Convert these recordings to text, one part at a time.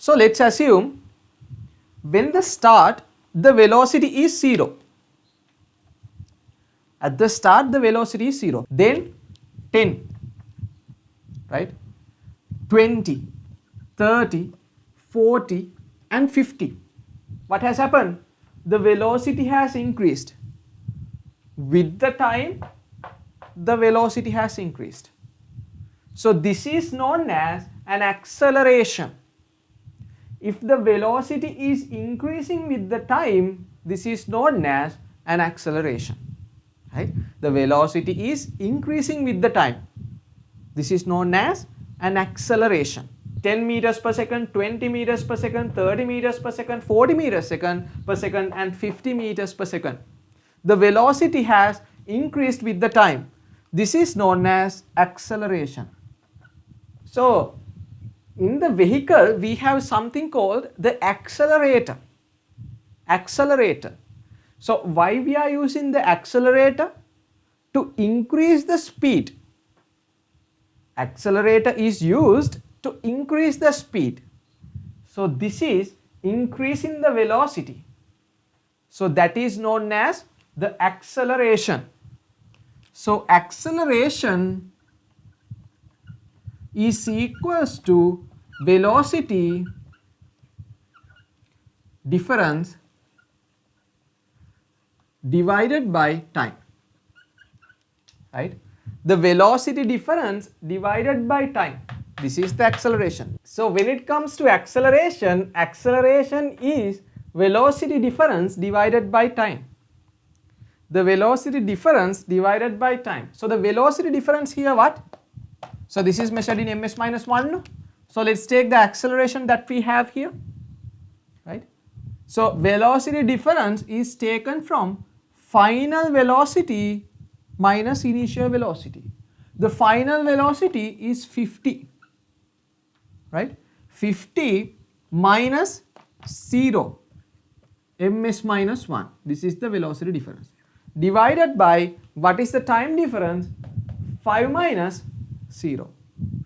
So let's assume when the start the velocity is 0. At the start the velocity is 0. Then 10, right? 20, 30, 40 and 50. What has happened? The velocity has increased. With the time, the velocity has increased. So this is known as an acceleration. If the velocity is increasing with the time, this is known as an acceleration. Right? The velocity is increasing with the time. This is known as an acceleration. 10 meters per second, 20 meters per second, 30 meters per second, 40 meters per second and 50 meters per second. The velocity has increased with the time. This is known as acceleration. So in the vehicle we have something called the accelerator. Accelerator. So why we are using the accelerator? To increase the speed. Accelerator is used to increase the speed. So this is increasing the velocity. So that is known as the acceleration. So acceleration is equals to velocity difference divided by time. Right? The velocity difference divided by time. This is the acceleration. So when it comes to acceleration, acceleration is velocity difference divided by time. The velocity difference divided by time. So the velocity difference here what? So this is measured in ms minus 1. So let's take the acceleration that we have here. Right? So velocity difference is taken from final velocity minus initial velocity. The final velocity is 50, right? 50 minus 0, ms minus 1. This is the velocity difference. Divided by what is the time difference? 5 minus 0,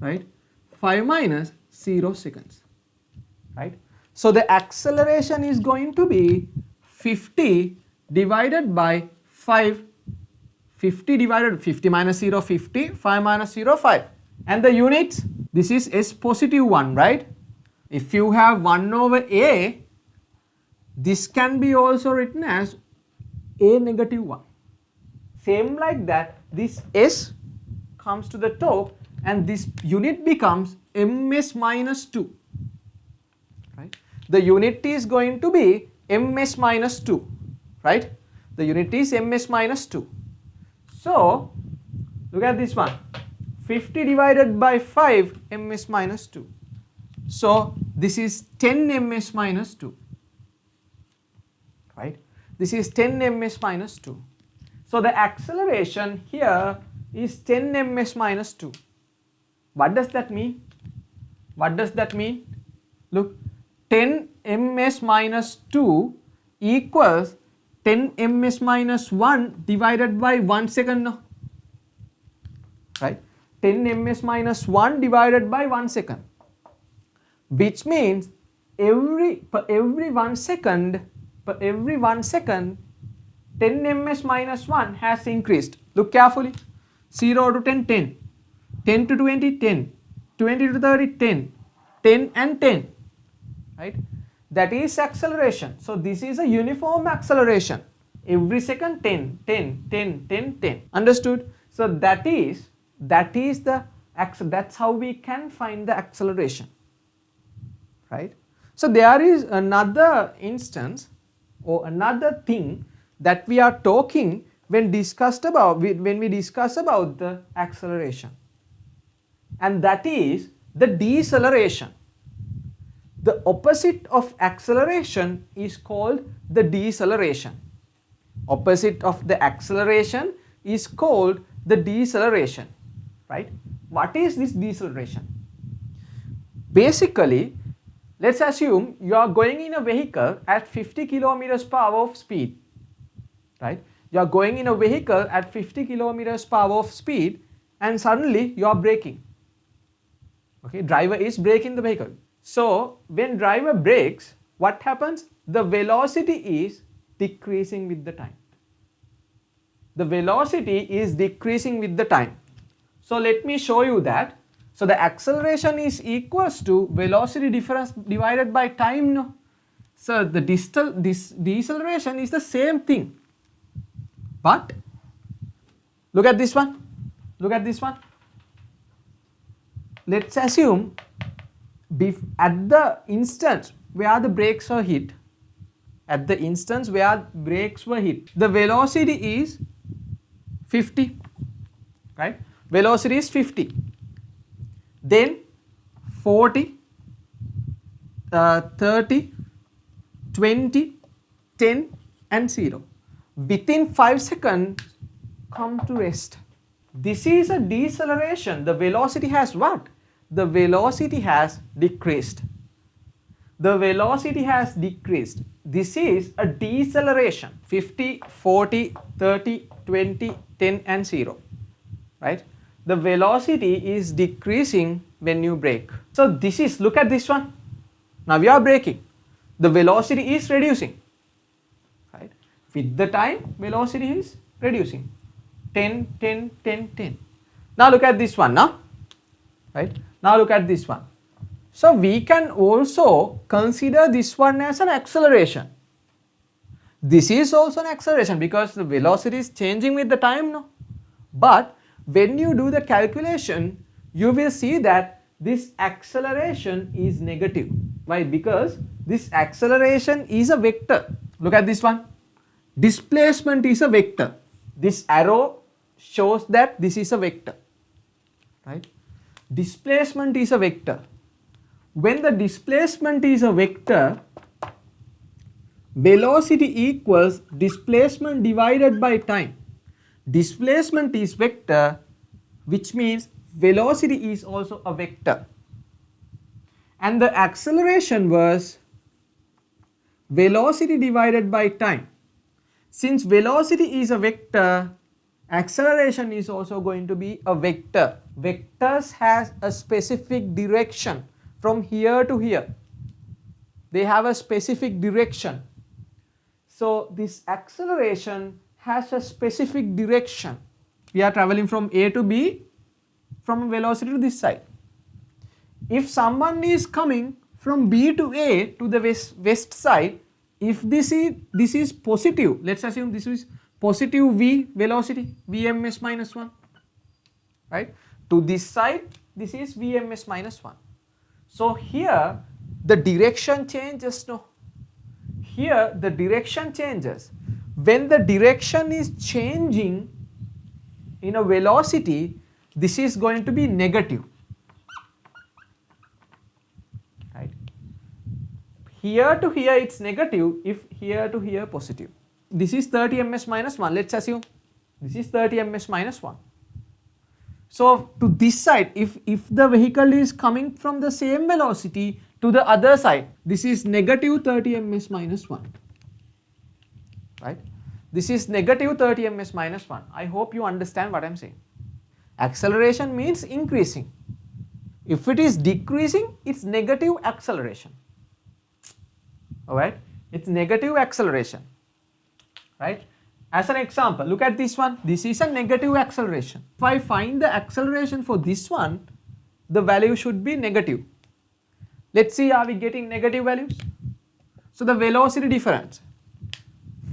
right? 5 minus 0 seconds, right? So the acceleration is going to be 50 divided by 5. 50 divided 50 minus 0 50, 5 minus 0 5. And the units, this is s positive 1, right? If you have 1 over a, this can be also written as a negative 1. Same like that, this s comes to the top and this unit becomes ms minus 2. Right? The unit is going to be ms minus 2, right? The unit is ms minus 2. So look at this one, 50 divided by 5 ms minus 2. So this is 10 ms minus 2, right? This is 10 ms minus 2. So the acceleration here is 10 ms minus 2. What does that mean? What does that mean? Look, 10 ms minus 2 equals 10 ms minus 1 divided by 1 second, no? Right? 10 ms minus 1 divided by 1 second, which means per every 1 second, 10 ms minus 1 has increased. Look carefully. 0 to 10, 10. 10 to 20, 10. 20 to 30, 10. 10 and 10. Right? That is acceleration. So this is a uniform acceleration. Every second 10, 10, 10, 10, 10. Understood? So that's how we can find the acceleration. Right? So there is another instance or another thing that we are talking when we discuss about the acceleration, and that is the deceleration. The opposite of acceleration is called the deceleration. Opposite of the acceleration is called the deceleration, right? What is this deceleration? Basically, let's assume you are going in a vehicle at 50 kilometers per hour of speed, right? You are going in a vehicle at 50 kilometers per hour of speed and suddenly you are braking. Okay, driver is braking the vehicle. So when driver brakes, what happens? The velocity is decreasing with the time. The velocity is decreasing with the time. So let me show you that. So the acceleration is equals to velocity difference divided by time. No? So the deceleration is the same thing. But look at this one. Look at this one. Let's assume at the instance where the brakes are hit, the velocity is 50, right? Velocity is 50. Then 40, 30, 20, 10 and 0. Within 5 seconds come to rest. This is a deceleration. The velocity has what? The velocity has decreased. The velocity has decreased. This is a deceleration. 50, 40, 30, 20, 10 and 0. Right? The velocity is decreasing when you brake. So this is, look at this one. Now we are braking. The velocity is reducing. Right? With the time, velocity is reducing. 10, 10, 10, 10. Now look at this one now. Right? Now look at this one. So we can also consider this one as an acceleration. This is also an acceleration because the velocity is changing with the time, no? But when you do the calculation, you will see that this acceleration is negative. Why? Because this acceleration is a vector. Look at this one. Displacement is a vector. This arrow shows that this is a vector. Right? Displacement is a vector. When the displacement is a vector, velocity equals displacement divided by time. Displacement is vector, which means velocity is also a vector. And the acceleration was velocity divided by time. Since velocity is a vector, acceleration is also going to be a vector. Vectors has a specific direction from here to here. They have a specific direction. So this acceleration has a specific direction. We are traveling from A to B from velocity to this side. If someone is coming from B to A to the west side, if this is positive, let's assume this is positive V velocity, Vms minus 1, right? To this side, this is Vms minus 1. So here the direction changes, no? Here the direction changes. When the direction is changing in a velocity, this is going to be negative. Right? Here to here it's negative, if here to here positive. This is 30 ms minus 1, let's assume this is 30 ms minus 1. So to this side, if the vehicle is coming from the same velocity to the other side, this is negative 30 ms minus 1. Right? This is negative 30 ms minus 1. I hope you understand what I am saying. Acceleration means increasing. If it is decreasing, it's negative acceleration. Alright? It's negative acceleration. Right? As an example, look at this one. This is a negative acceleration. If I find the acceleration for this one, the value should be negative. Let's see, are we getting negative values? So the velocity difference.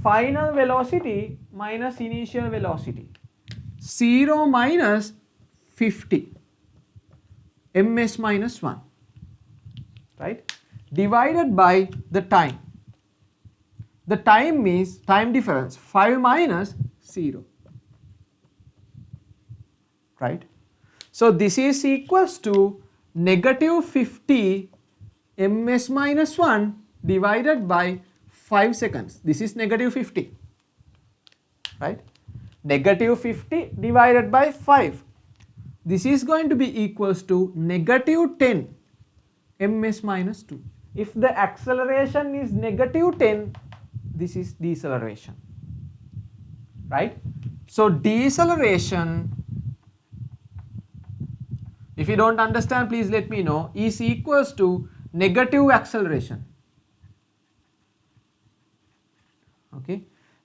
Final velocity minus initial velocity. 0 minus 50 ms minus 1. Right? Divided by the time. The time means time difference 5 minus 0. Right? So this is equals to negative 50 ms minus 1 divided by 5 seconds. This is negative 50. Right? Negative 50 divided by 5. This is going to be equals to negative 10 ms minus 2. If the acceleration is negative 10, this is deceleration. Right? So deceleration, if you don't understand, please let me know, is equals to negative acceleration. Okay,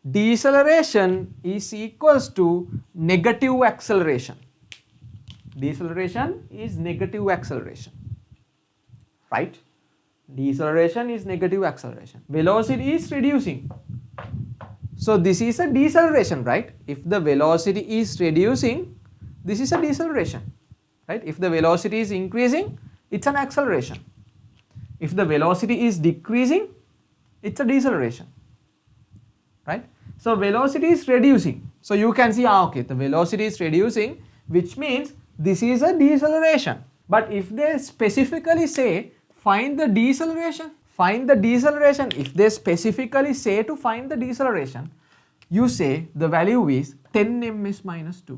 deceleration is equals to negative acceleration. Deceleration is negative acceleration, right? Deceleration is negative acceleration. Velocity is reducing. So this is a deceleration, right? If the velocity is reducing, this is a deceleration, right? If the velocity is increasing, it's an acceleration. If the velocity is decreasing, it's a deceleration, right? So velocity is reducing. So you can see, okay, the velocity is reducing, which means this is a deceleration. But if they specifically say find the deceleration, if they specifically say to find the deceleration, you say the value is 10 ms minus 2.